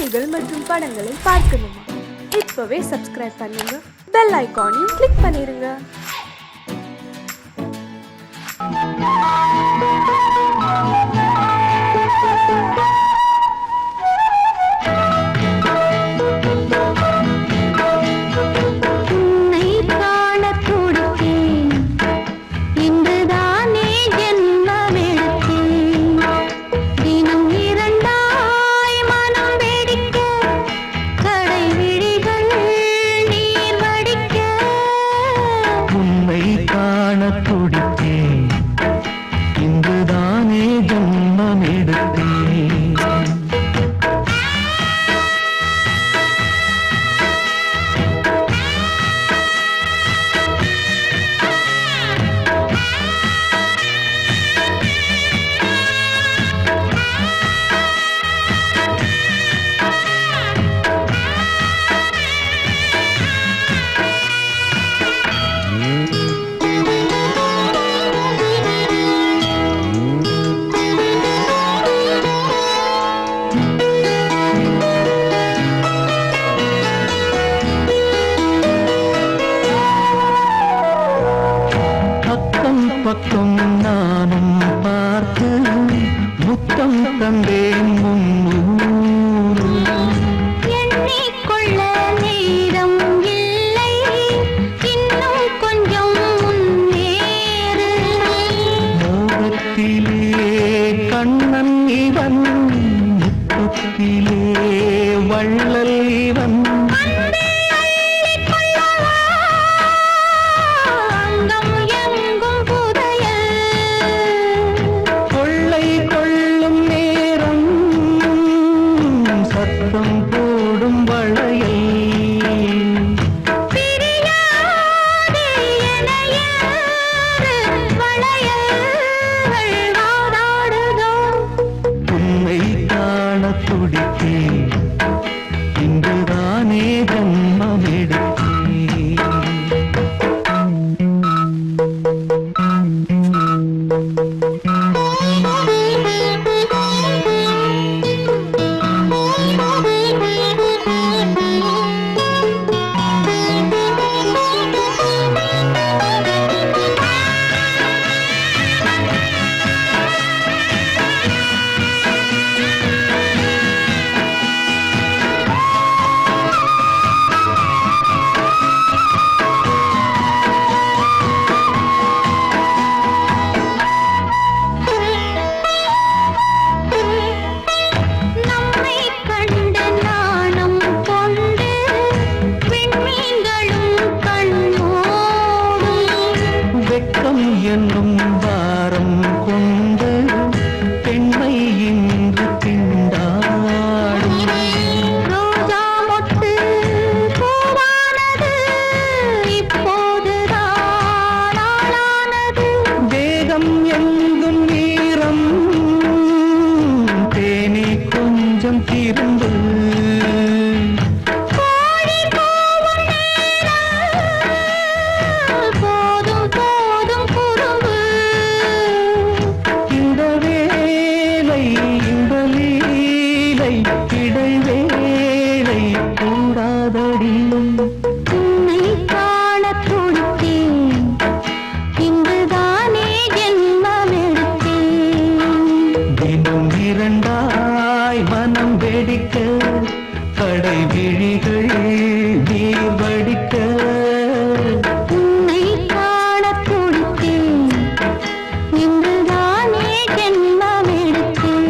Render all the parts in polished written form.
செய்திகள் மற்றும் படங்களை பார்க்கணுமா? இப்பவே சப்ஸ்கிரைப் பண்ணுங்க, பெல் ஐகானையும் கிளிக் பண்ணிருங்க. பக்கம் நானும் பார்த்து முத்தம் தந்தேன் முன்னூறு. எண்ணிக்கொள்ள நேரம் இல்லை, இன்னும் கொஞ்சம் முன்னேறு. மோகத்திலே கண்ணன் இவன், முத்தத்திலே வள்ளல் இவன். இன்றுதானே ஜன்மம் என்னும் வாரம் கொண்டு பெண்மை இன்று திண்டாடும். ரோஜா மொட்டு பூவானது இப்போதுதான் ஆளானது. வேகம் எங்கும் நீரம் தேனி கொஞ்சம் திருந்து. இடைவேளை கூடாதடியும் உன்னை காண துடித்தேன், இன்றுதானே ஜென்மம் எடுத்தேன். தினம் இரண்டாய் மனம் வெடிக்க, கடை விழிகள் நீர் வடிக்க. உன்னை காண துடித்தேன், இன்றுதானே ஜென்மம் எடுத்தேன்.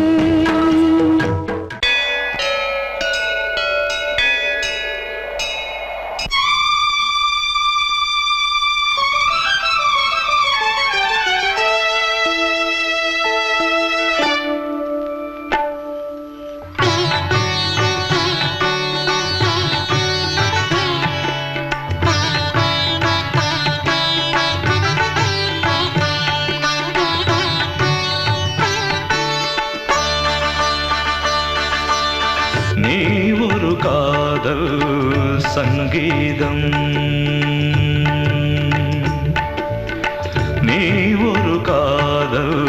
நீ ஒரு காதல் சங்கீதம், நீ ஒரு காதல்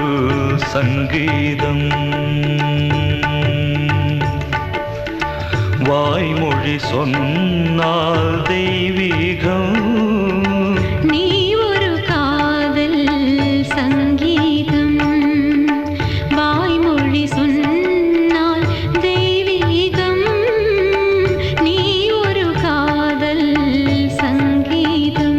சங்கீதம். வாய்மொழி சொன்னால் தெய்வீகம். நீ ஒரு காதல் சங்கீதம், வாய்மொழி சொன்னால் தெய்வீகம். நீ ஒரு காதல் சங்கீதம்.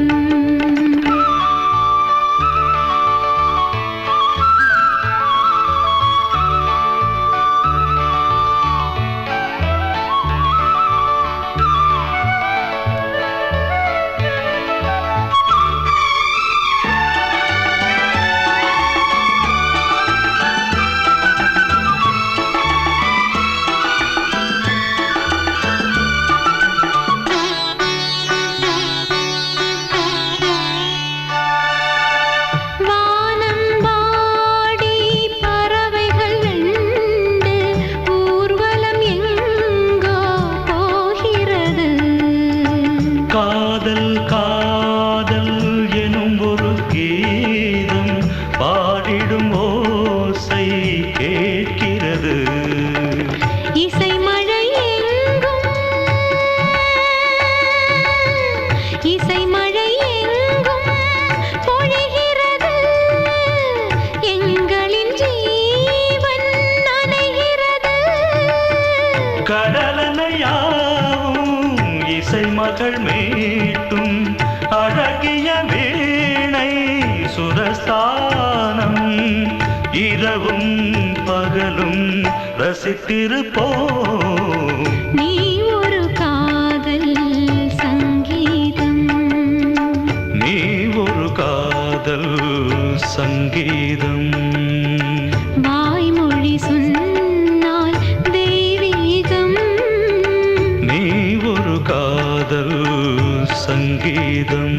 காதல் காதல் எனும் ஒரு கீதம் பாடிடும் ஓசை கேட்கிறது. இசை மழை எங்கும், இசை மழை எங்கும் பொழிகிறது. எங்களின் ஜீவன் நனைகிறது. கடலனையாவும் இசை மகள் மீட்டும் அழகிய வீணை சுரஸ்தானம். இரவும் பகலும் ரசித்திருப்போம். நீ ஒரு காதல் சங்கீதம், நீ ஒரு காதல் சங்கீதம். வாய்மொழி சொன்னால் தெய்வீகம். நீ ஒரு காதல் சங்கீதம்.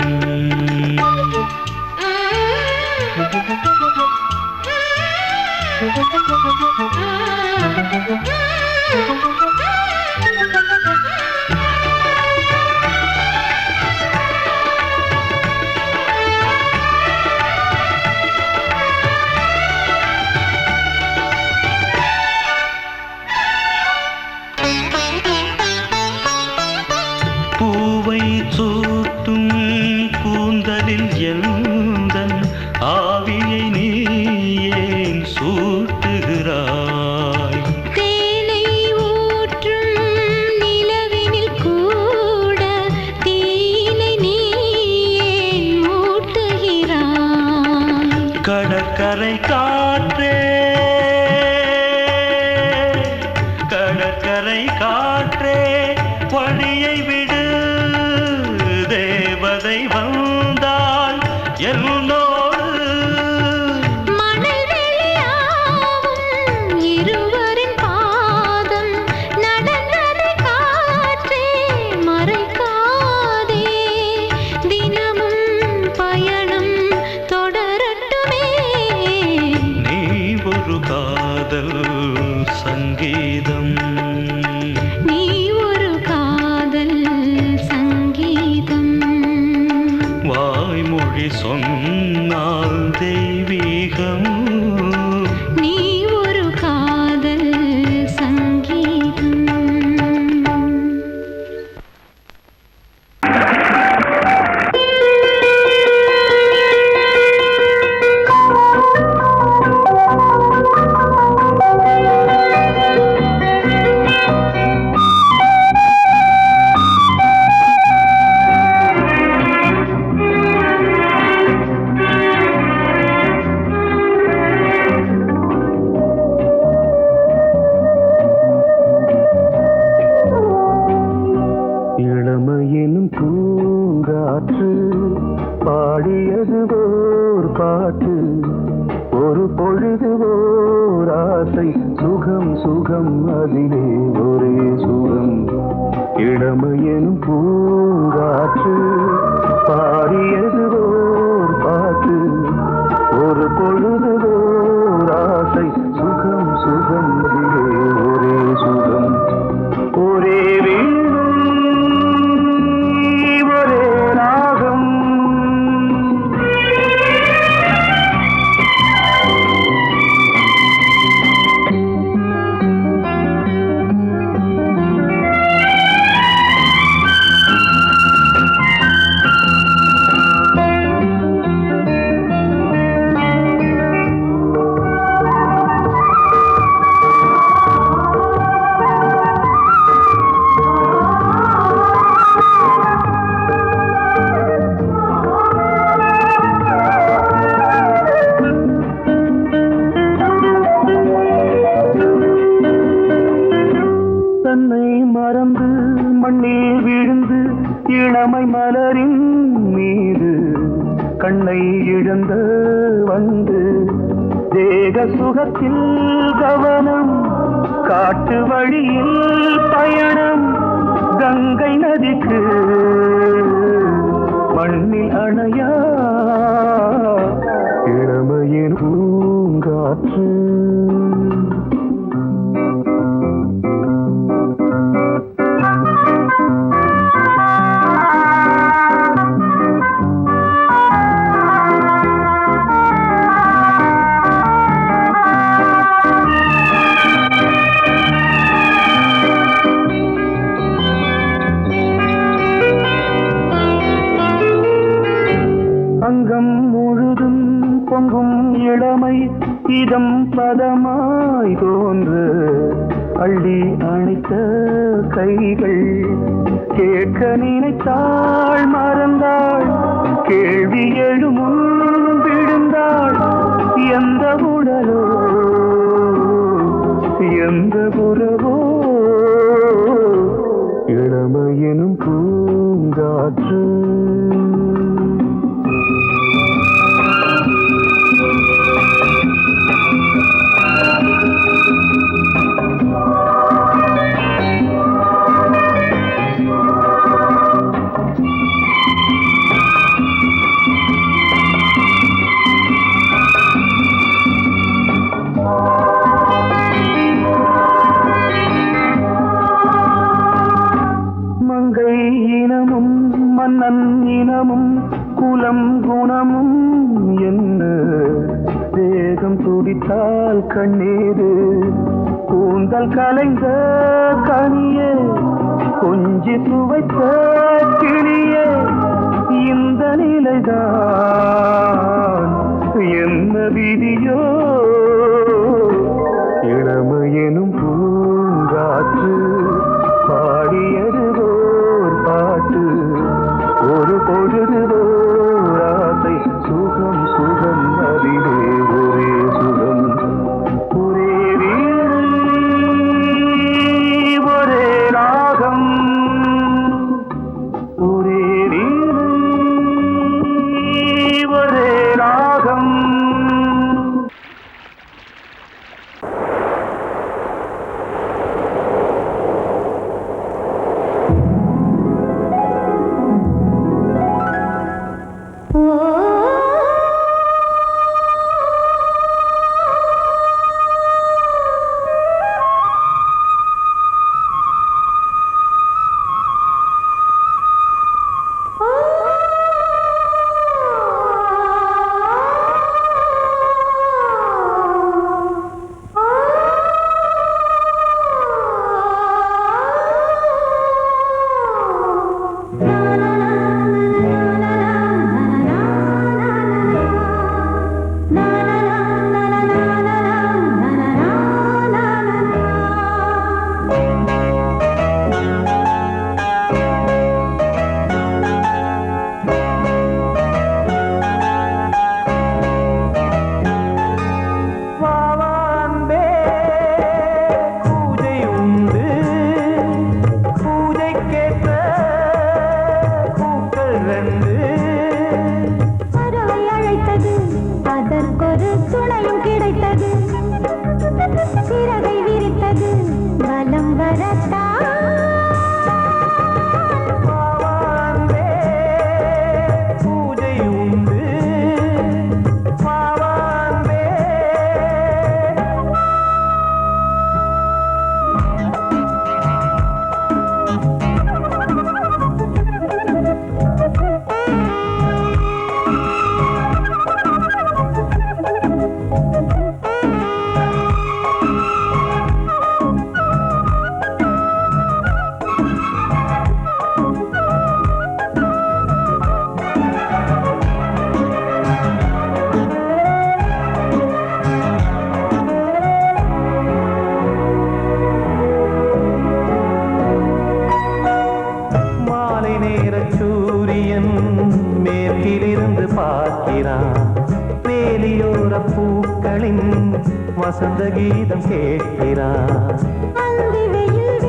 பூவை சூட்டும் கூந்தலில் எந்தன் ஆவியை நீ ஏன் சூட்டுகிறாய்? தேனை ஊற்றும் நிலவினில் கூட தீனை நீ ஏன் மூட்டுகிறாய்? கடற்கரை காற்றே, கடற்கரை காற்றே வழியை விடு. தேவதை வந்தால் என்னோடு மணல் வெளியாகும் இருவரின் பாதம் நடந்ததை காற்றே மறைக்காதே. தினமும் பயணம் தொடரட்டுமே. நீ ஒரு காதல் சங்கீதம். நீ ஒரு காதல் சங்கீதம், வாய்மொழி சொன்னால் தெய்வீகம். நீ ஒரு காதல் சங்கீதம். இளமையினும் பூங்காற்று பாடியது ஓர் பாட்டு. ஒரு பொழுது ஓர் ஆசை சுகம் சுகம் அதிலே ஒரே சுகம். இளமையினும் பூங்காற்று பாடியது ஓர் பாட்டு. ஒரு பொழுது ஓர் ஆசை சுகம் சுகம் அதிலே ஒரே சுகம். ஒரே வீணை ஒரே ராகம். தன்னை மறந்து மண்ணில் விழுந்து இளமை மலரின் மீது கண்ணை இழந்த வந்து தேக சுகத்தில் கவனம் காட்டு வழியில் பயணம் கங்கை நதிக்கு மண்ணில் அணையா இளமையின் பூங்காற்று அங்கம் முழுதும் பொங்கும் இளமை இதம் பதமாய் தோன்று அள்ளி அணைத்த கைகள் கேட்க நினைத்தாள் மறந்தாள் கேள்வி எழுமுன் விழுந்தாள் எந்த உடலோ எந்த புறவோ இளமையெனும் பூங்காற்று மங்கை இனமும் மன்னன் இனமும் குலம் குணமும் என்ன வேகம் துடித்தால் கண்ணீரு கூந்தல் கலைந்த கனியே கொஞ்சி துவைத்த கிளியே இந்த நிலைதான் என்ன விதியோ இளமையெனும் பூங்காற்று பாடியது ஓர் பாட்டு ஒரு பொழுது ஓர் ஆசை சுகம் சுகம் அதிலே ஒரே சுகம் ஒரே வீடு ஒரே ராகம் ஒரே வீடு ஒரே ராகம் வசந்த கீதம் கேட்கிறான். அந்தி வெயில்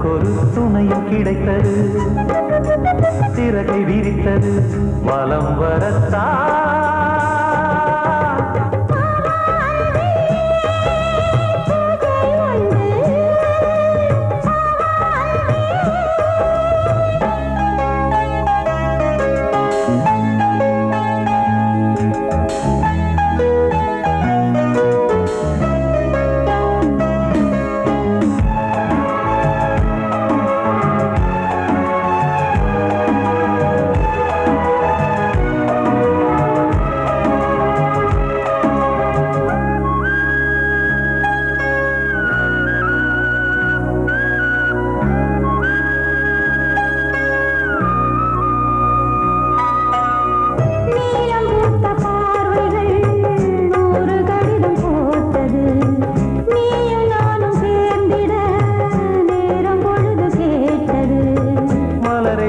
அதற்கொரு துணையும் கிடைத்தது, சிறகை விரித்தது வலம் வரத்தான்.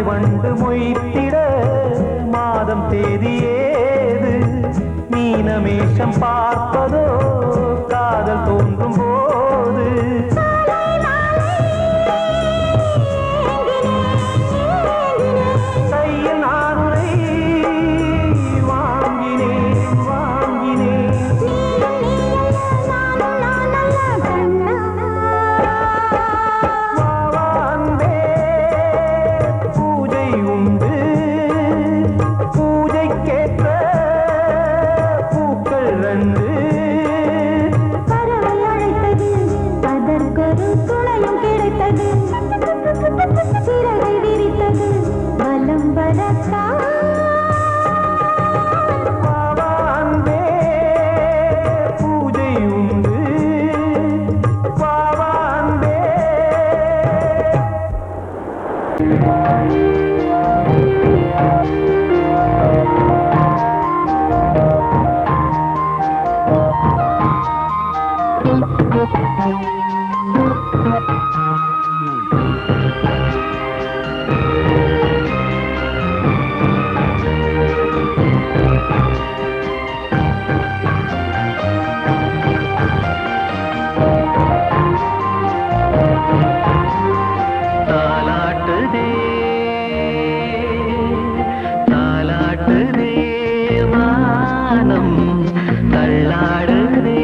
வண்டு மொய்த்திட மாதம் தேதி ஏது, மீனமேஷம் பார்ப்பதோ காதல் தோன்றும் போது. கையில் நானுரை வாங்கினேன் வாங்கினேன். சிறகை விரித்தது வலம் வரத்தான். பூஜை உண்டு பாவாந்தே. தாலாட்டுதே வானம், தள்ளாடுதே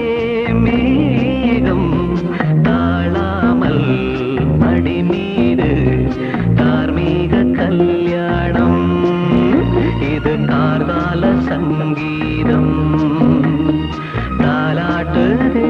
மேகம், தாழாமல் மடி மீது தார்மீக கல்யாணம். இது கார்கால சங்கீதம் தாலாட்டுதே.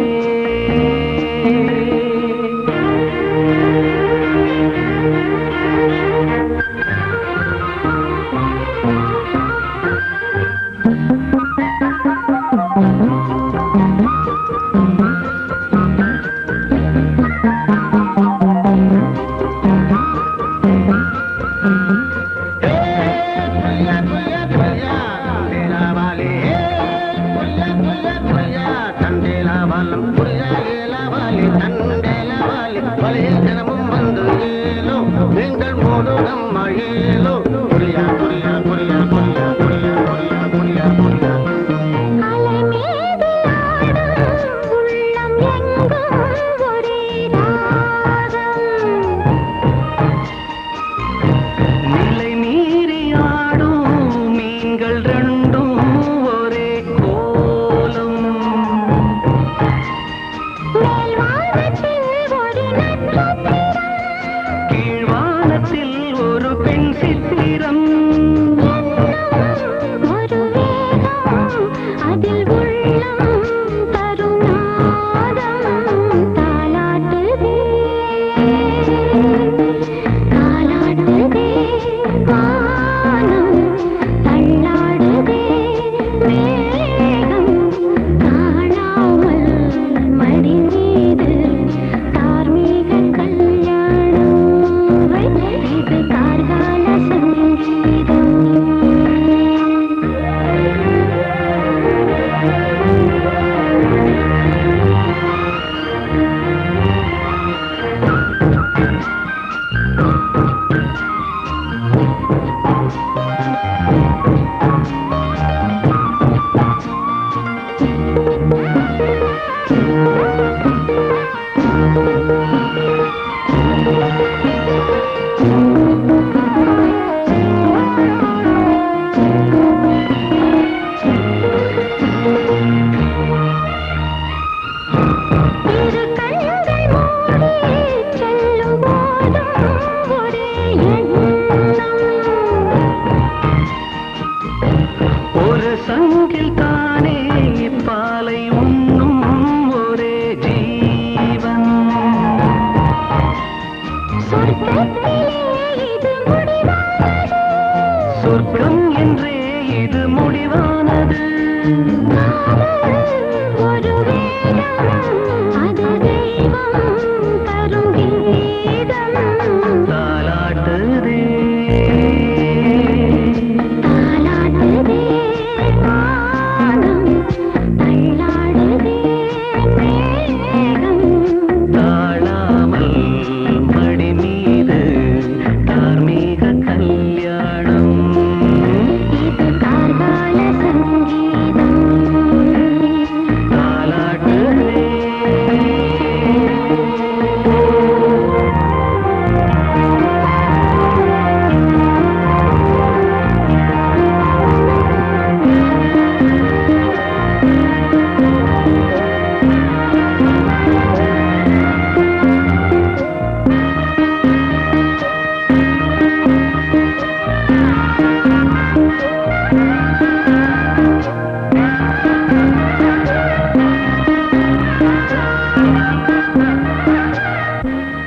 ஒரு வேகம் ஒரு சங்கில் தானே பாலை உண்ணும் ஒரே ஜீவன். சொர்க்கம் என்றே இது முடிவானது. ஒரு அது தெய்வம் தரும் கீதம். தாலாட்டுதே தாலாட்டுதே வானம், தள்ளாடுதே மேகம். தாழாமல் மடி மீது தார்மீக கல்யாணம். இது கார்கால சங்கீதம். தாலாட்டுதே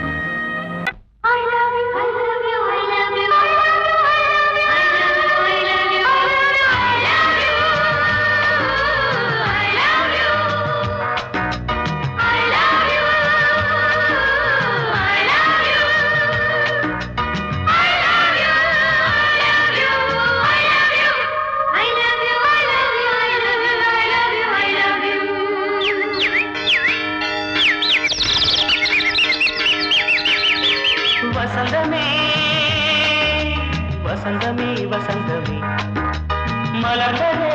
I love you, I love you, I love you, I love you, I love you, I love you, I love you, I love you, I love you, I love you, I love you, I love you, I love you, I love you, I love you, I love you, I love you. வசந்தமே வசந்தமே வசந்தமே மலர்ந்ததே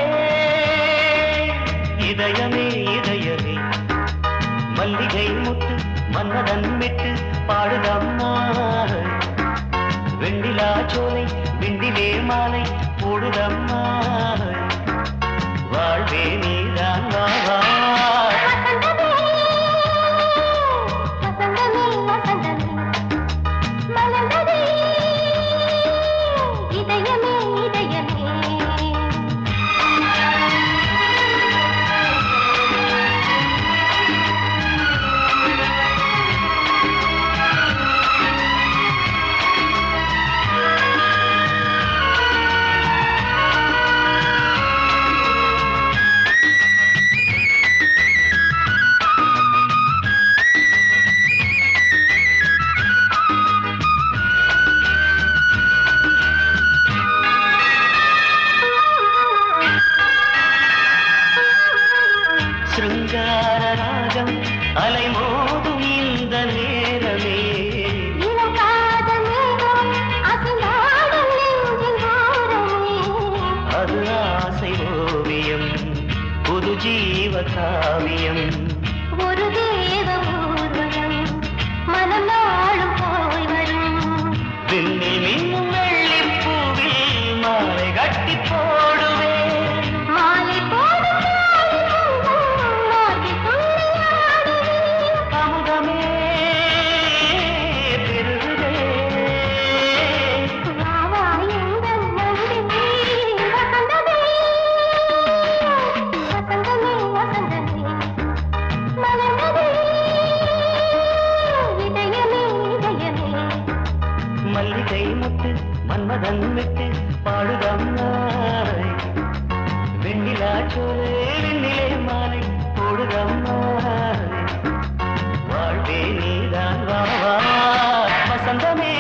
இதயமே இதயமே மல்லிகை முட்டு மன்னதன் விட்டு பாடுதம்மா வெண்ணிலா சோலை விண்டிலே மாலை போடுதம்மா வாழ்வே நீதான் வா வா. வசந்தமே வசந்தமே மலர்ந்ததே இதயமே இதயமே. சிருங்கார ராகம் அலைமோதும் இந்த நேரமே இளம் காதல் மேகம் அசைந்தாடும் நெஞ்சின் ஓரமே. அது ஆசை ஓவியம் புது ஜீவ காவியம். ஒரு தேவ ஊர்வலம் மனம் நாளும் போய் வரும். விண்ணில் மின்னும் வெள்ளிப் பூவில் மாலை கட்டி போடுவேன். மாலை போடும் மார்கழி துள்ளியாடுவேன். அமுதமே பெருகுதே வா வா எங்கள் நந்தினி. வசந்தமே வசந்தமே வசந்தமே மலர்ந்ததே இதயமே இதயமே. மல்லிகை முத்து மன்மதன் விட்டு பாடுதம்மா வெண்ணிலா சோலை வெண்ணிலே மாலை போடுதம்மா வாழ்வே நீதான் வா வா. வசந்தமே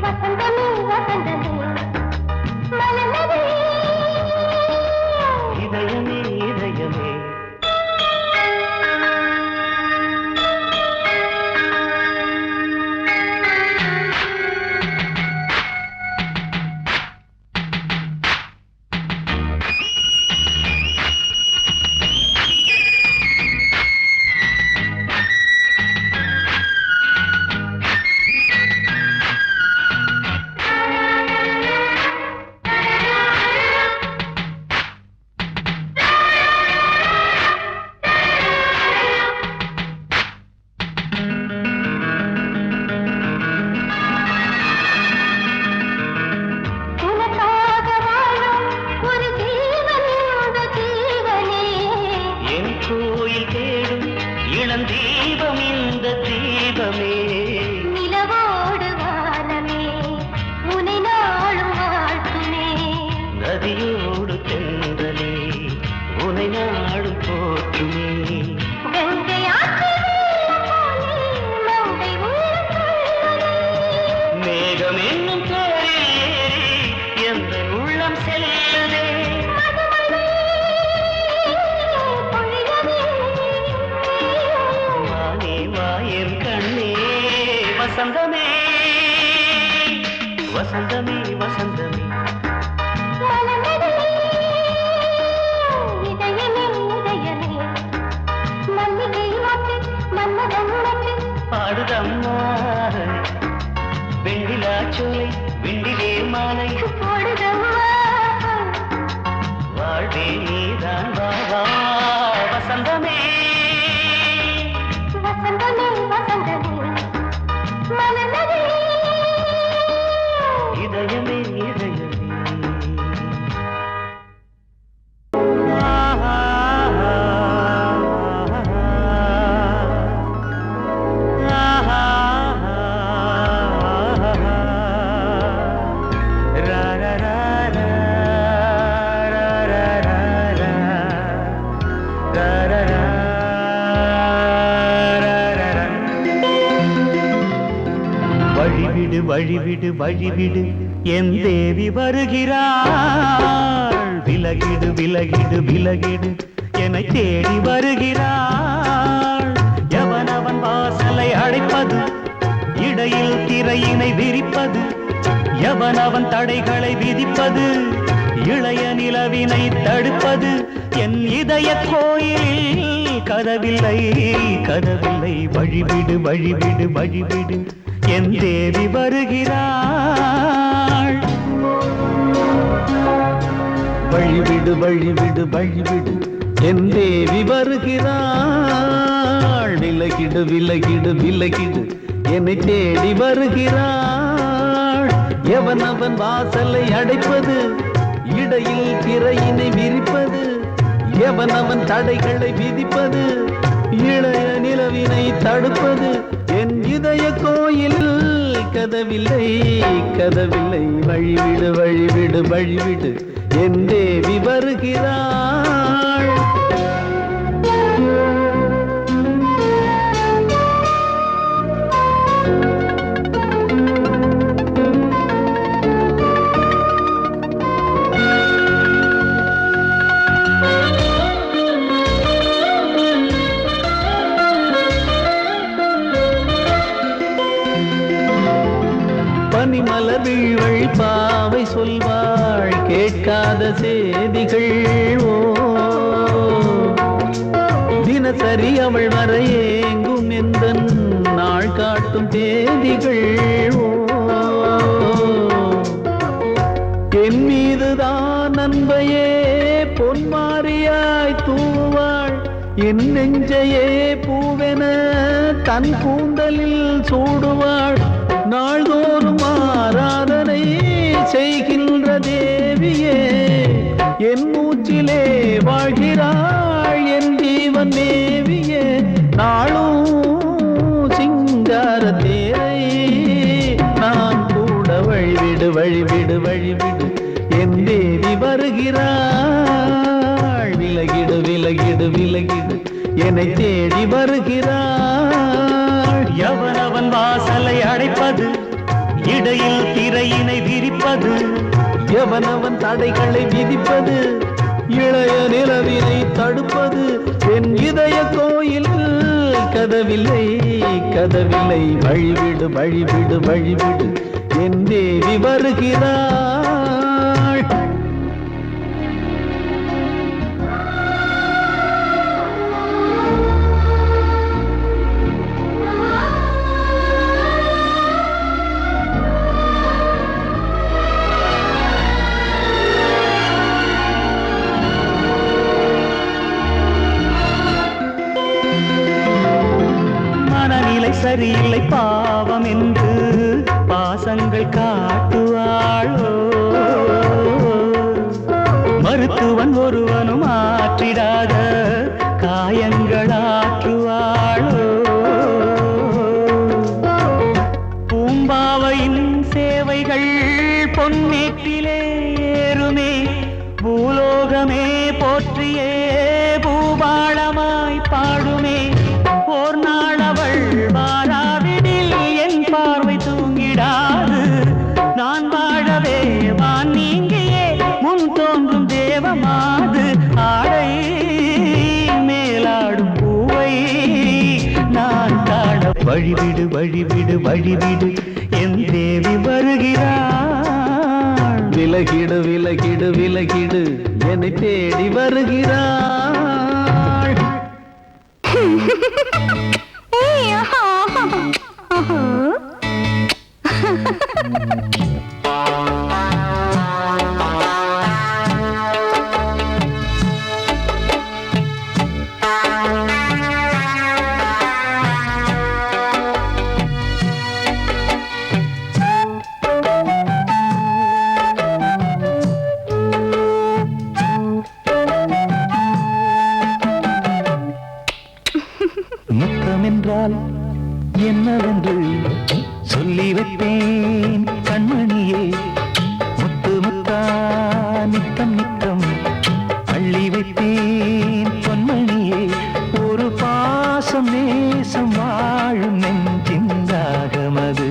வசந்தமே வசந்தமே மலர்ந்ததே இதயமே இதயமே. என்னோடு தென்றலே உனை நாடு போற்றுமே கங்கை ஆற்று வெள்ளம் போலே மங்கை உள்ளம் துள்ளுதே. மேகம் என்னும் தேரில் ஏறி எந்த உள்ளம் செல்லுதே மதுமழை பொழியவே. வானே வாயன் கண்ணே வசந்தமே வசந்தமே வசந்தமே மலர்ந்ததே இதயமே இதயமே. மல்லிகை மொட்டு மன்மதன் மொட்டு. பாடுதம்மா வெண்ணிலா சோலை வெண்டிலே மாலை போடுதம்மா வாழ்வே நீதான் வா வா வசந்தமே வசந்தமே வசந்தமே. மலர்ந்ததே இதயமே இதயமே வழிவிடு வழிவிடு வழிவிடு என் தேவி வருகிறாள் விலகிடு விலகிடு விலகிடு என்னை தேடி வருகிறாள் எவனவன் வாசலை அடைப்பது இடையில் திரையினை விரிப்பது எவனவன் தடைகளை விதிப்பது இளைய நிலவினை தடுப்பது என் இதய கோயிலில் கதவில்லை கதவில்லை வழிவிடு வழிவிடு வழிவிடு என் தேவி வருகிறாள் வழிவிடு வழிவிடு வழிவிடு என் தேவி வருகிறாள் விலகிடு விலகிடு விலகிடு என்னை தேடி வருகிறாள் எவனவன் வாசலை அடைப்பது இடையில் திரையினை விரிப்பது எவனவன் தடைகளை விதிப்பது இளைய நிலவினை தடுப்பது என் இதய கோயில் கதவில்லை கதவில்லை வழிவிடு வழிவிடு வழிவிடு என் தேவி வருகிறாள் பனிமலர் வீழ்வழி பாவை சொல்வாள் கேட்காத செய்திகள் ஓ தினசரி அவள் வர ஏங்கும் எந்த நாள் காட்டும் தேதிகள் ஓ என் மீதுதான் அன்பையே பொன்மாரியாய் தூவாள் என் நெஞ்சையே பூவென தன் கூந்தலில் சூடுவாள் நாள்தோறும் ஆராதனை செய்கின்ற தேவியே என் மூச்சிலே வாழ்கிறாள் என் ஜீவன் தேவியே நாளும் சிங்கார தேரை நான் கூட வழிவிடு வழிவிடு வழிவிடு என் தேவி வருகிறாள் விலகிடு விலகிடு விலகிடு என்னை தேடி வருகிறாள் எவனவன் வாசலை அடைப்பது இடையில் திரையினை விரிப்பது எவனவன் தடைகளை விதிப்பது இளைய நிலவினை தடுப்பது என் இதய கோயில் கதவில்லை கதவில்லை வழிவிடு வழிவிடு வழிவிடு என் தேவி வருகிறாள் சரியில்லை பாவம் என்று பாசங்கள் காட்டுவாளோ மருத்துவன் ஒருவனும் ஆற்றிடாத காயங்களாற்றுவாளோ பூம்பாவையின் சேவைகள் பொன்னேற்றிலே ஏறுமே தெய்வமாது ஆடை மேலாடும் பூவை நான் காண வழிவிடு வழிவிடு வழிவிடு என் தேவி வருகிறாள் விலகிடு விலகிடு விலகிடு என்னை தேடி வருகிறாள் முத்தமென்றால் என்னவென்று சொல்லி வைப்பேன் கண்மணியே முத்து முத்தா நித்தம் நித்தம் அள்ளி வைப்பேன் பொன்மணியே ஒரு பாசம் நேசம் வாழும் நெஞ்சின்றாகமது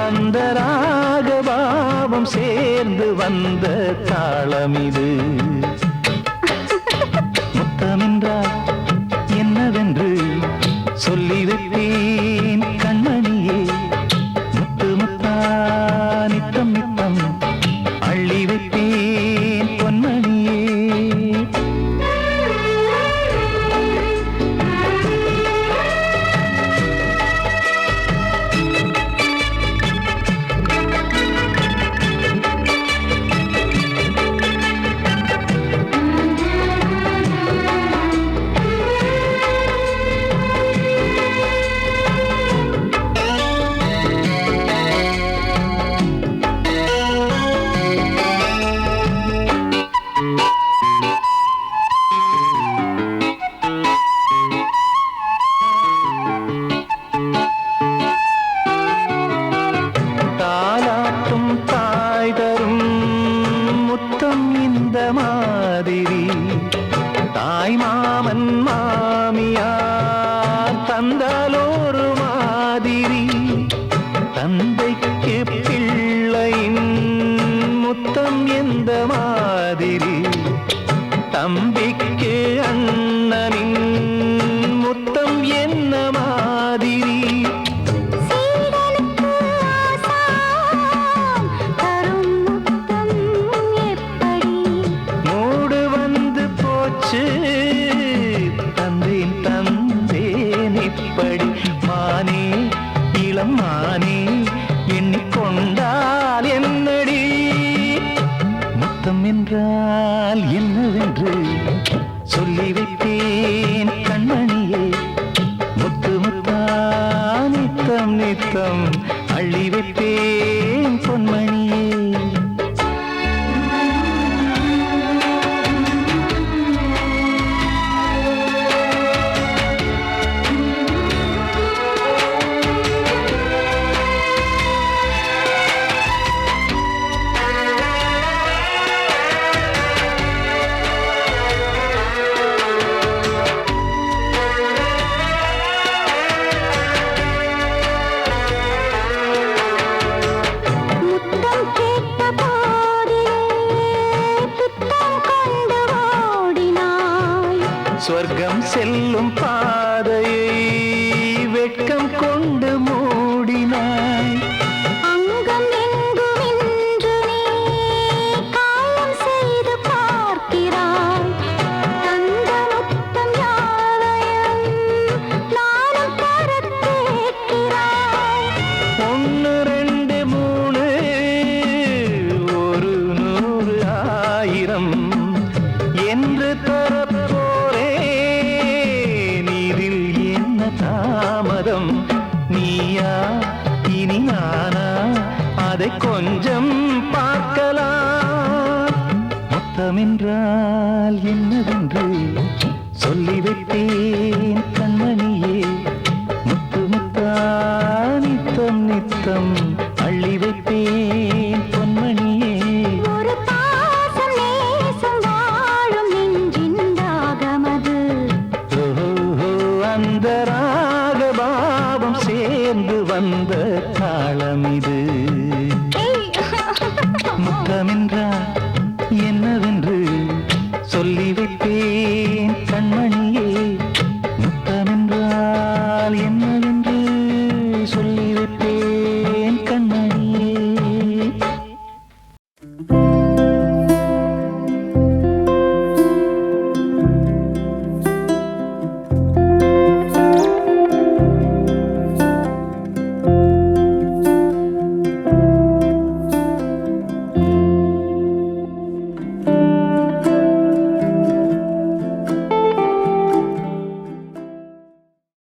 அந்த ராகபாவம் சேர்ந்து வந்த தாளமிது முத்தமென்றால் என்னவென்று சொல்லி வைப்பேன் கண்மணியே முத்து முத்தா நித்தம் நித்தம் அள்ளி வைப்பேன் பொன்மணியே தாலாட்டும் தாய் தரும் முத்தம் இந்த மாதிரி தாய் மாமன் மாமியார் தந்தாலோரு மாதிரி தந்தைக்கு பிள்ளையின் முத்தம் எந்த மாதிரி தம்பிக்கு அண்ணனின் முத்தம் என்ன மாதிரி மூடு வந்து போச்சு தந்தேன் தந்தேன் இப்படி மானே இளம் மானே எண்ணிக்கொண்டால் என்னடி முத்தம் என்றால் என்னவென்று சொல்லி வைத்தேன் கண்மணியே முத்து முத்தா நித்தம் நித்தம் அள்ளி வைப்பேன் பொன்மணியே சொர்க்கம் செல்லும் பாதையை வெட்கம் கொண்டு மூடினாய் அங்கம் எங்கும் இன்று நீ காயம் செய்து பார்க்கிறாய் தந்த முத்தம் யாவையும் நானும் தரக் கேட்கிறாய் 1 2 3 ஒரு 100 1000 என்று தரப்போரேன் இதில் என்ன தாமதம் நீயா இனி நானா அதை கொஞ்சம் பார்க்கலாம் முத்தமென்றால் என்னவென்று சொல்லி வைத்தேன் கண்மணியே முத்து முத்தா நித்தம் நித்தம் அள்ளி வைப்பேன் பொன்மணியே ஒரு பாசம் நேசம் வாழும் நெஞ்சின் ராகமது ஓஹோ அந்த ராகபாவம் சேர்ந்து வந்த தாளமிது முத்தமென்றால் என்ன என்னவென்று சொல்லி வைப்பேன்.